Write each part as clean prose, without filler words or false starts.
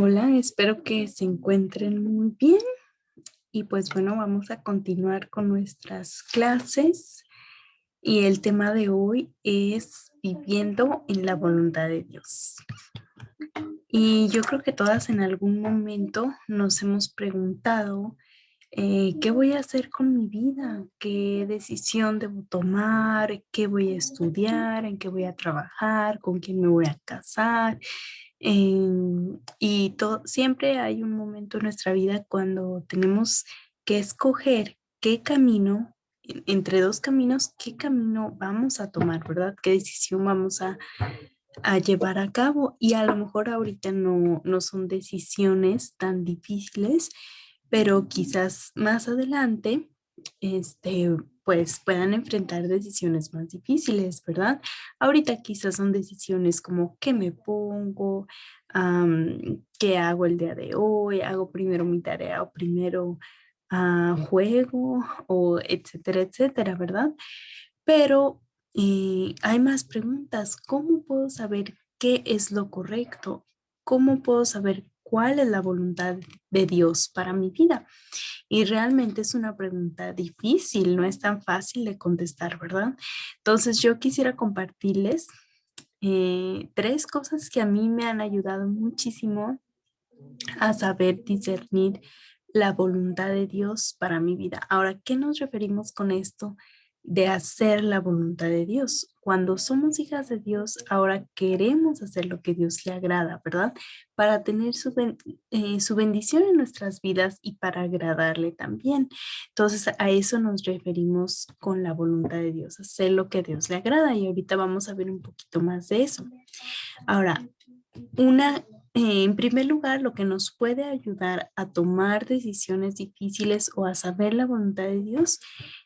Hola, espero que se encuentren muy bien y pues bueno, vamos a continuar con nuestras clases y el tema de hoy es viviendo en la voluntad de Dios. Y yo creo que todas en algún momento nos hemos preguntado, ¿qué voy a hacer con mi vida? ¿Qué decisión debo tomar? ¿Qué voy a estudiar? ¿En qué voy a trabajar? ¿Con quién me voy a casar? Siempre hay un momento en nuestra vida cuando tenemos que escoger qué camino, entre dos caminos, qué camino vamos a tomar, ¿verdad? ¿Qué decisión vamos a llevar a cabo? Y a lo mejor ahorita no son decisiones tan difíciles, pero quizás más adelante, este, pues puedan enfrentar decisiones más difíciles, ¿verdad? Ahorita quizás son decisiones como qué me pongo, qué hago el día de hoy, hago primero mi tarea o primero juego o etcétera, etcétera, ¿verdad? Pero hay más preguntas. ¿Cómo puedo saber qué es lo correcto? ¿Cómo puedo saber cuál es la voluntad de Dios para mi vida? Y realmente es una pregunta difícil, no es tan fácil de contestar, ¿verdad? Entonces yo quisiera compartirles tres cosas que a mí me han ayudado muchísimo a saber discernir la voluntad de Dios para mi vida. Ahora, ¿qué nos referimos con esto de hacer la voluntad de Dios? Cuando somos hijas de Dios, ahora queremos hacer lo que Dios le agrada, ¿verdad? Para tener su bendición en nuestras vidas y para agradarle también. Entonces, a eso nos referimos con la voluntad de Dios, hacer lo que a Dios le agrada. Y ahorita vamos a ver un poquito más de eso. Ahora, en primer lugar, lo que nos puede ayudar a tomar decisiones difíciles o a saber la voluntad de Dios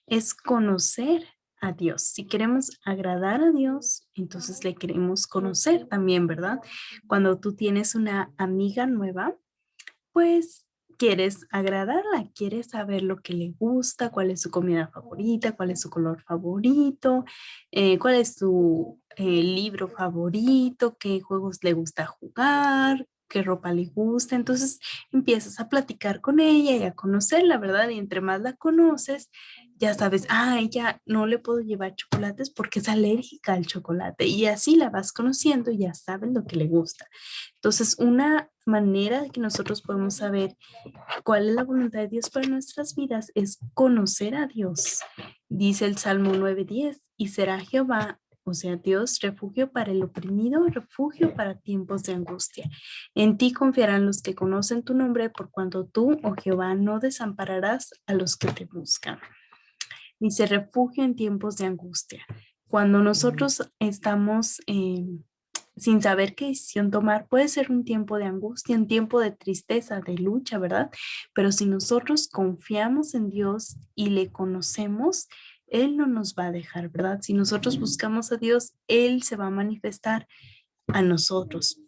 es conocer a Dios. Si queremos agradar a Dios, entonces le queremos conocer también, ¿verdad? Cuando tú tienes una amiga nueva, pues quieres agradarla, quieres saber lo que le gusta, cuál es su comida favorita, cuál es su color favorito, cuál es su libro favorito, qué juegos le gusta jugar, qué ropa le gusta. Entonces empiezas a platicar con ella y a conocerla, ¿verdad? Y entre más la conoces, ya sabes, ella no le puedo llevar chocolates porque es alérgica al chocolate. Y así la vas conociendo y ya sabes lo que le gusta. Entonces, una manera de que nosotros podemos saber cuál es la voluntad de Dios para nuestras vidas es conocer a Dios. Dice el Salmo 9:10, y será Jehová, o sea, Dios, refugio para el oprimido, refugio para tiempos de angustia. En ti confiarán los que conocen tu nombre, por cuanto tú, oh Jehová, no desampararás a los que te buscan. Dice refugio en tiempos de angustia. Cuando nosotros estamos sin saber qué decisión tomar, puede ser un tiempo de angustia, un tiempo de tristeza, de lucha, ¿verdad? Pero si nosotros confiamos en Dios y le conocemos, Él no nos va a dejar, ¿verdad? Si nosotros buscamos a Dios, Él se va a manifestar a nosotros.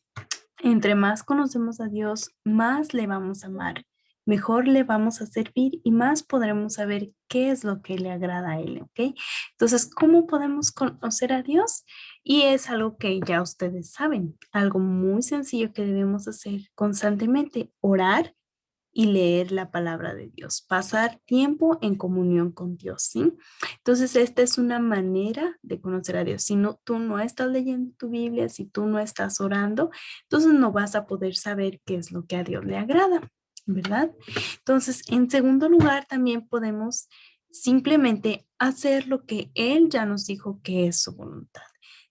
Entre más conocemos a Dios, más le vamos a amar, mejor le vamos a servir y más podremos saber qué es lo que le agrada a Él, ¿ok? Entonces, ¿cómo podemos conocer a Dios? Y es algo que ya ustedes saben, algo muy sencillo que debemos hacer constantemente, orar y leer la palabra de Dios, pasar tiempo en comunión con Dios, ¿sí? Entonces, esta es una manera de conocer a Dios. Si no, tú no estás leyendo tu Biblia, si tú no estás orando, entonces no vas a poder saber qué es lo que a Dios le agrada, ¿verdad? Entonces, en segundo lugar, también podemos simplemente hacer lo que Él ya nos dijo que es su voluntad.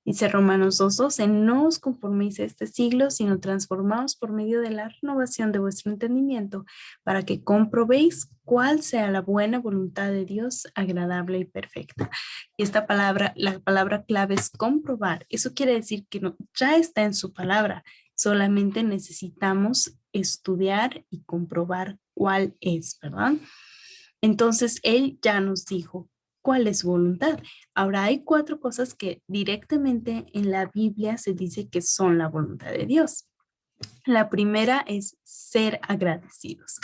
Dice Romanos 2:12, no os conforméis a este siglo, sino transformaos por medio de la renovación de vuestro entendimiento, para que comprobéis cuál sea la buena voluntad de Dios, agradable y perfecta. Y esta palabra, la palabra clave es comprobar. Eso quiere decir que ya está en su palabra, solamente necesitamos estudiar y comprobar cuál es, ¿verdad? Entonces, Él ya nos dijo cuál es su voluntad. Ahora, hay cuatro cosas que directamente en la Biblia se dice que son la voluntad de Dios. La primera es ser agradecidos.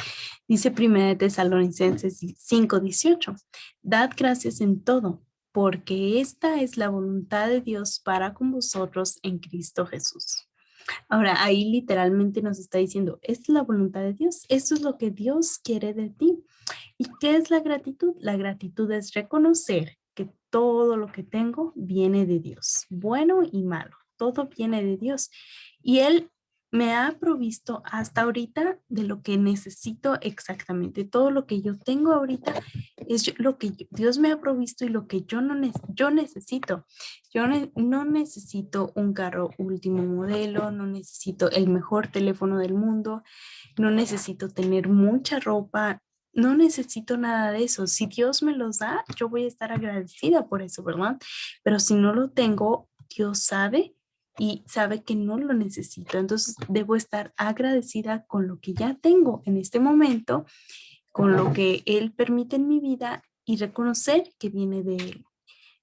Dice 1 Tesalonicenses 5:18, dad gracias en todo, porque esta es la voluntad de Dios para con vosotros en Cristo Jesús. Ahora, ahí literalmente nos está diciendo, esta es la voluntad de Dios, esto es lo que Dios quiere de ti. ¿Y qué es la gratitud? La gratitud es reconocer que todo lo que tengo viene de Dios, bueno y malo, todo viene de Dios. Y Él me ha provisto hasta ahorita de lo que necesito exactamente. Todo lo que yo tengo ahorita es lo que Dios me ha provisto y lo que yo no yo necesito. No necesito un carro último modelo, no necesito el mejor teléfono del mundo, no necesito tener mucha ropa, no necesito nada de eso. Si Dios me los da, yo voy a estar agradecida por eso, ¿verdad? Pero si no lo tengo, Dios sabe y sabe que no lo necesito. Entonces debo estar agradecida con lo que ya tengo en este momento, con lo que Él permite en mi vida y reconocer que viene de Él.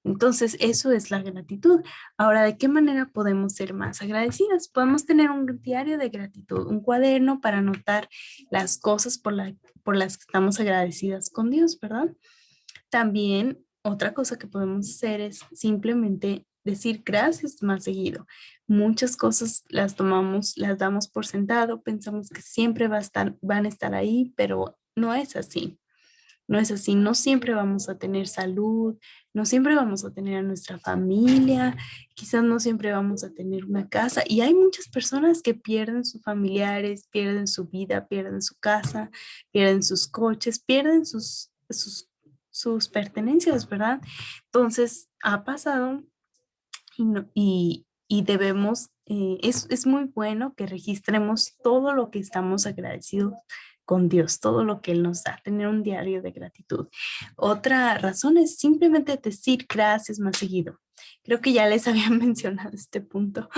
Entonces, eso es la gratitud. Ahora, ¿de qué manera podemos ser más agradecidas? Podemos tener un diario de gratitud, un cuaderno para anotar las cosas por las que estamos agradecidas con Dios, ¿verdad? También otra cosa que podemos hacer es simplemente decir gracias más seguido. Muchas cosas las tomamos, las damos por sentado, pensamos que siempre van a estar ahí, pero no es así. No es así, no siempre vamos a tener salud, no siempre vamos a tener a nuestra familia, quizás no siempre vamos a tener una casa. Y hay muchas personas que pierden sus familiares, pierden su vida, pierden su casa, pierden sus coches, pierden sus pertenencias, ¿verdad? Entonces, ha pasado y debemos, es muy bueno que registremos todo lo que estamos agradecidos con Dios, todo lo que Él nos da, tener un diario de gratitud. Otra razón es simplemente decir gracias más seguido. Creo que ya les había mencionado este punto,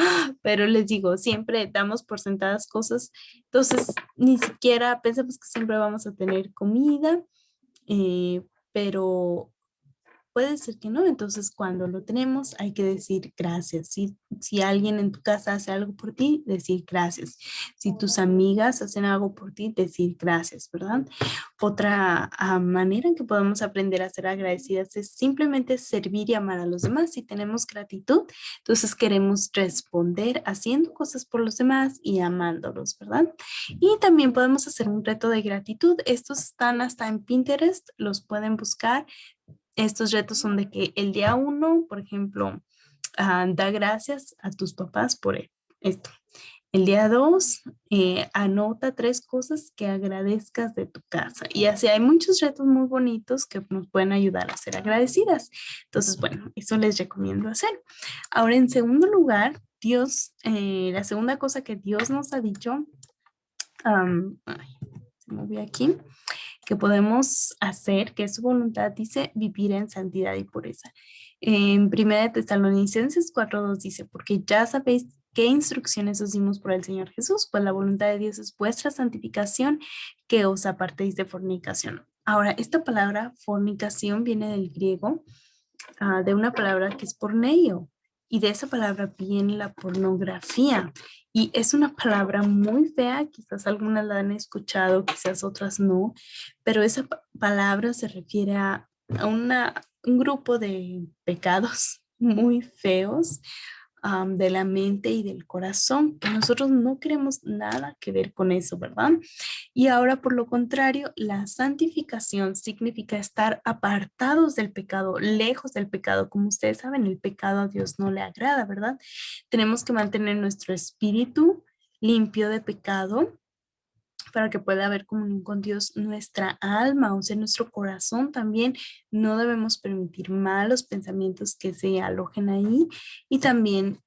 pero les digo, siempre damos por sentadas cosas, entonces ni siquiera pensamos que siempre vamos a tener comida, pero puede ser que no, entonces cuando lo tenemos hay que decir gracias. Si alguien en tu casa hace algo por ti, decir gracias. Si tus amigas hacen algo por ti, decir gracias, ¿verdad? Otra manera en que podemos aprender a ser agradecidas es simplemente servir y amar a los demás. Si tenemos gratitud, entonces queremos responder haciendo cosas por los demás y amándolos, ¿verdad? Y también podemos hacer un reto de gratitud. Estos están hasta en Pinterest, los pueden buscar. Estos retos son de que el día uno, por ejemplo, da gracias a tus papás por esto. El día dos, anota tres cosas que agradezcas de tu casa. Y así hay muchos retos muy bonitos que nos pueden ayudar a ser agradecidas. Entonces, bueno, eso les recomiendo hacer. Ahora, en segundo lugar, la segunda cosa que Dios nos ha dicho, ay, se movió aquí, que podemos hacer, que es su voluntad, dice vivir en santidad y pureza. En 1 Tesalonicenses 4:2 dice, porque ya sabéis qué instrucciones os dimos por el Señor Jesús, pues la voluntad de Dios es vuestra santificación, que os apartéis de fornicación. Ahora, esta palabra fornicación viene del griego, de una palabra que es porneio, y de esa palabra viene la pornografía. Y es una palabra muy fea, quizás algunas la han escuchado, quizás otras no, pero esa palabra se refiere a un grupo de pecados muy feos, de la mente y del corazón, que nosotros no queremos nada que ver con eso, ¿verdad? Y ahora, por lo contrario, la santificación significa estar apartados del pecado, lejos del pecado. Como ustedes saben, el pecado a Dios no le agrada, ¿verdad? Tenemos que mantener nuestro espíritu limpio de pecado para que pueda haber comunión con Dios, nuestra alma, o sea, nuestro corazón también. No debemos permitir malos pensamientos que se alojen ahí y también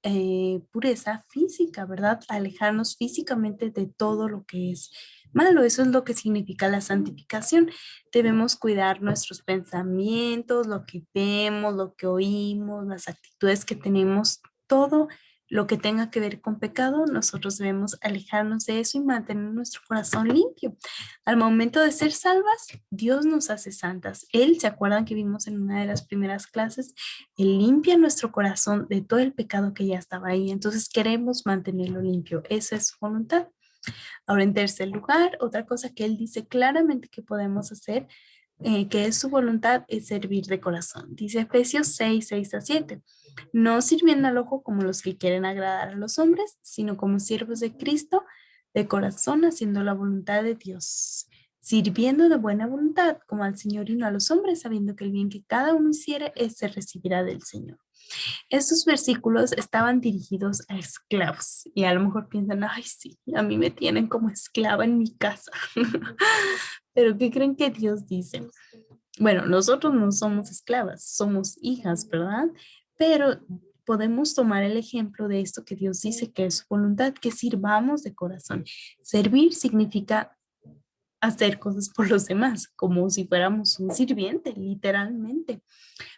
pureza física, ¿verdad? Alejarnos físicamente de todo lo que es malo. Eso es lo que significa la santificación. Debemos cuidar nuestros pensamientos, lo que vemos, lo que oímos, las actitudes que tenemos, todo lo que tenga que ver con pecado, nosotros debemos alejarnos de eso y mantener nuestro corazón limpio. Al momento de ser salvas, Dios nos hace santas. Él, ¿se acuerdan que vimos en una de las primeras clases? Él limpia nuestro corazón de todo el pecado que ya estaba ahí. Entonces queremos mantenerlo limpio. Esa es su voluntad. Ahora, en tercer lugar, otra cosa que Él dice claramente que podemos hacer que es su voluntad, es servir de corazón. Dice Efesios 6, 6 a 7. No sirviendo al ojo como los que quieren agradar a los hombres, sino como siervos de Cristo, de corazón, haciendo la voluntad de Dios, sirviendo de buena voluntad como al Señor y no a los hombres, sabiendo que el bien que cada uno hiciere, ese recibirá del Señor. Estos versículos estaban dirigidos a esclavos y a lo mejor piensan, ay, sí, a mí me tienen como esclava en mi casa. Pero ¿qué creen que Dios dice? Bueno, nosotros no somos esclavas, somos hijas, ¿verdad? Pero podemos tomar el ejemplo de esto que Dios dice que es su voluntad, que sirvamos de corazón. Servir significa hacer cosas por los demás, como si fuéramos un sirviente, literalmente.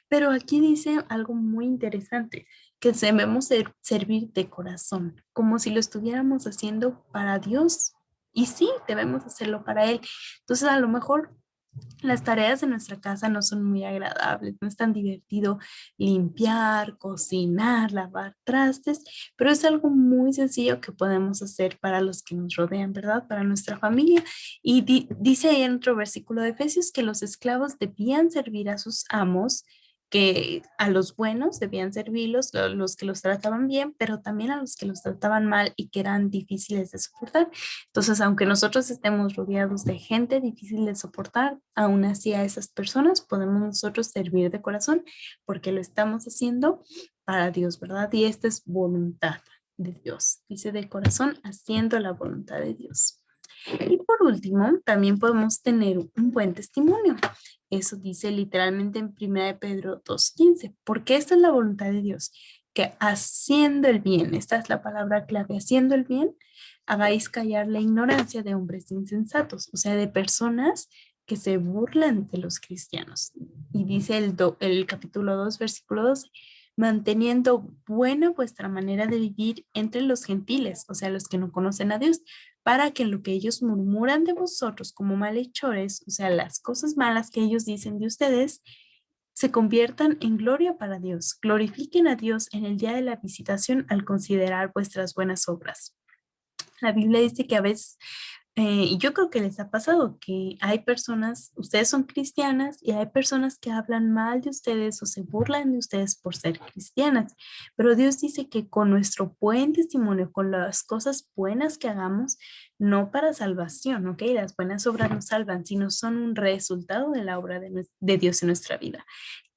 Pero aquí dice algo muy interesante, que debemos servir de corazón, como si lo estuviéramos haciendo para Dios. Y sí, debemos hacerlo para Él. Entonces, a lo mejor las tareas de nuestra casa no son muy agradables, no es tan divertido limpiar, cocinar, lavar trastes, pero es algo muy sencillo que podemos hacer para los que nos rodean, ¿verdad? Para nuestra familia. Y dice ahí en otro versículo de Efesios que los esclavos debían servir a sus amos, que a los buenos debían servirlos, los que los trataban bien, pero también a los que los trataban mal y que eran difíciles de soportar. Entonces, aunque nosotros estemos rodeados de gente difícil de soportar, aún así a esas personas podemos nosotros servir de corazón porque lo estamos haciendo para Dios, ¿verdad? Y esta es voluntad de Dios. Dice de corazón haciendo la voluntad de Dios. Y por último, también podemos tener un buen testimonio. Eso dice literalmente en 1 Pedro 2:15, porque esta es la voluntad de Dios, que haciendo el bien, esta es la palabra clave, haciendo el bien, hagáis callar la ignorancia de hombres insensatos, o sea, de personas que se burlan de los cristianos. Y dice el capítulo 2, versículo 12, manteniendo buena vuestra manera de vivir entre los gentiles, o sea, los que no conocen a Dios, para que lo que ellos murmuran de vosotros como malhechores, o sea, las cosas malas que ellos dicen de ustedes, se conviertan en gloria para Dios. Glorifiquen a Dios en el día de la visitación al considerar vuestras buenas obras. La Biblia dice que a veces, y yo creo que les ha pasado, que hay personas, ustedes son cristianas y hay personas que hablan mal de ustedes o se burlan de ustedes por ser cristianas, pero Dios dice que con nuestro buen testimonio, con las cosas buenas que hagamos, no para salvación, ¿ok? Las buenas obras no salvan, sino son un resultado de la obra de Dios en nuestra vida,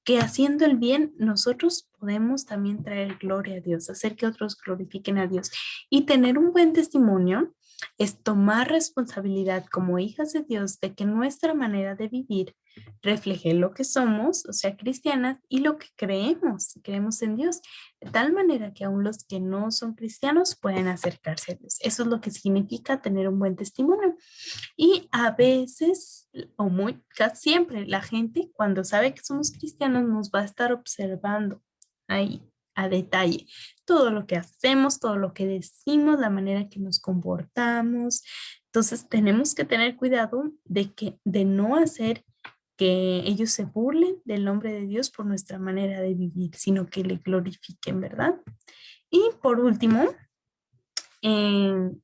que haciendo el bien nosotros podemos también traer gloria a Dios, hacer que otros glorifiquen a Dios. Y tener un buen testimonio es tomar responsabilidad como hijas de Dios de que nuestra manera de vivir refleje lo que somos, o sea, cristianas, y lo que creemos en Dios, de tal manera que aún los que no son cristianos pueden acercarse a Dios. Eso es lo que significa tener un buen testimonio. Y a veces, o muy, casi siempre, la gente cuando sabe que somos cristianos nos va a estar observando ahí a detalle todo lo que hacemos, todo lo que decimos, la manera que nos comportamos. Entonces tenemos que tener cuidado de no hacer que ellos se burlen del nombre de Dios por nuestra manera de vivir, sino que le glorifiquen, ¿verdad? Y por último, en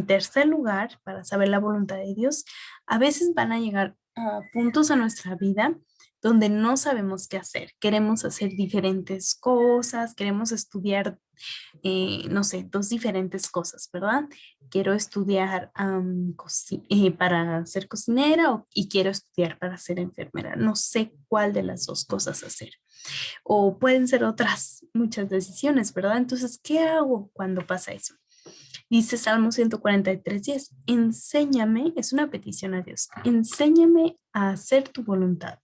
tercer lugar, para saber la voluntad de Dios, a veces van a llegar a puntos en nuestra vida donde no sabemos qué hacer. Queremos hacer diferentes cosas, queremos estudiar, no sé, dos diferentes cosas, ¿verdad? Quiero estudiar para ser cocinera y quiero estudiar para ser enfermera. No sé cuál de las dos cosas hacer. O pueden ser otras muchas decisiones, ¿verdad? Entonces, ¿qué hago cuando pasa eso? Dice Salmo 143:10, enséñame, es una petición a Dios, enséñame a hacer tu voluntad,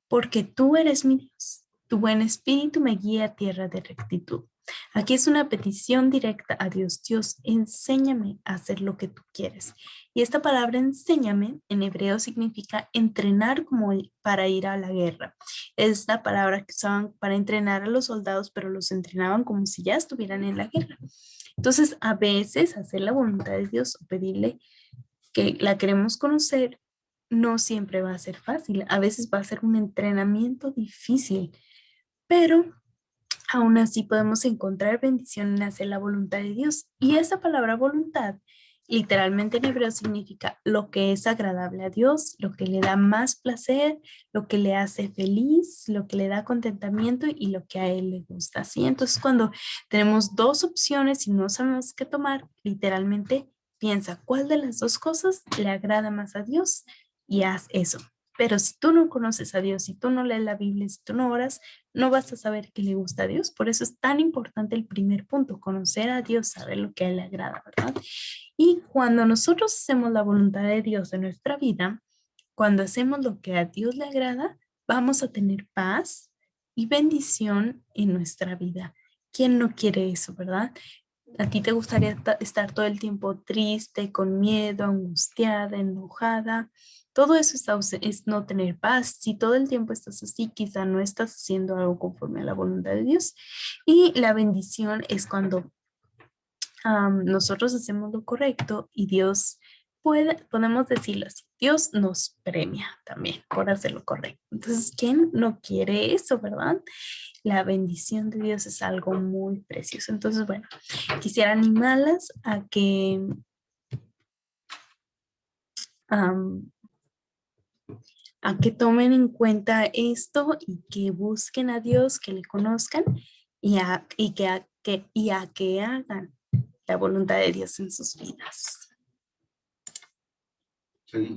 porque tú eres mi Dios. Tu buen espíritu me guía a tierra de rectitud. Aquí es una petición directa a Dios. Dios, enséñame a hacer lo que tú quieres. Y esta palabra enséñame en hebreo significa entrenar como para ir a la guerra. Es la palabra que usaban para entrenar a los soldados, pero los entrenaban como si ya estuvieran en la guerra. Entonces, a veces hacer la voluntad de Dios o pedirle que la queremos conocer no siempre va a ser fácil. A veces va a ser un entrenamiento difícil, pero aún así podemos encontrar bendición en hacer la voluntad de Dios. Y esa palabra voluntad Literalmente en hebreo significa lo que es agradable a Dios, lo que le da más placer, lo que le hace feliz, lo que le da contentamiento y lo que a él le gusta. ¿Sí? Entonces, cuando tenemos dos opciones y no sabemos qué tomar, literalmente piensa cuál de las dos cosas le agrada más a Dios y haz eso. Pero si tú no conoces a Dios, si tú no lees la Biblia, si tú no oras, no vas a saber qué le gusta a Dios. Por eso es tan importante el primer punto, conocer a Dios, saber lo que a él le agrada, ¿verdad? Y cuando nosotros hacemos la voluntad de Dios en nuestra vida, cuando hacemos lo que a Dios le agrada, vamos a tener paz y bendición en nuestra vida. ¿Quién no quiere eso, verdad? ¿A ti te gustaría estar todo el tiempo triste, con miedo, angustiada, enojada? Todo eso es no tener paz. Si todo el tiempo estás así, quizá no estás haciendo algo conforme a la voluntad de Dios. Y la bendición es cuando nosotros hacemos lo correcto y Dios podemos decirlo así, Dios nos premia también por hacer lo correcto. Entonces, ¿quién no quiere eso, verdad? La bendición de Dios es algo muy precioso. Entonces, bueno, quisiera animarlas am, a que tomen en cuenta esto y que busquen a Dios, que le conozcan y a que hagan la voluntad de Dios en sus vidas. Sí.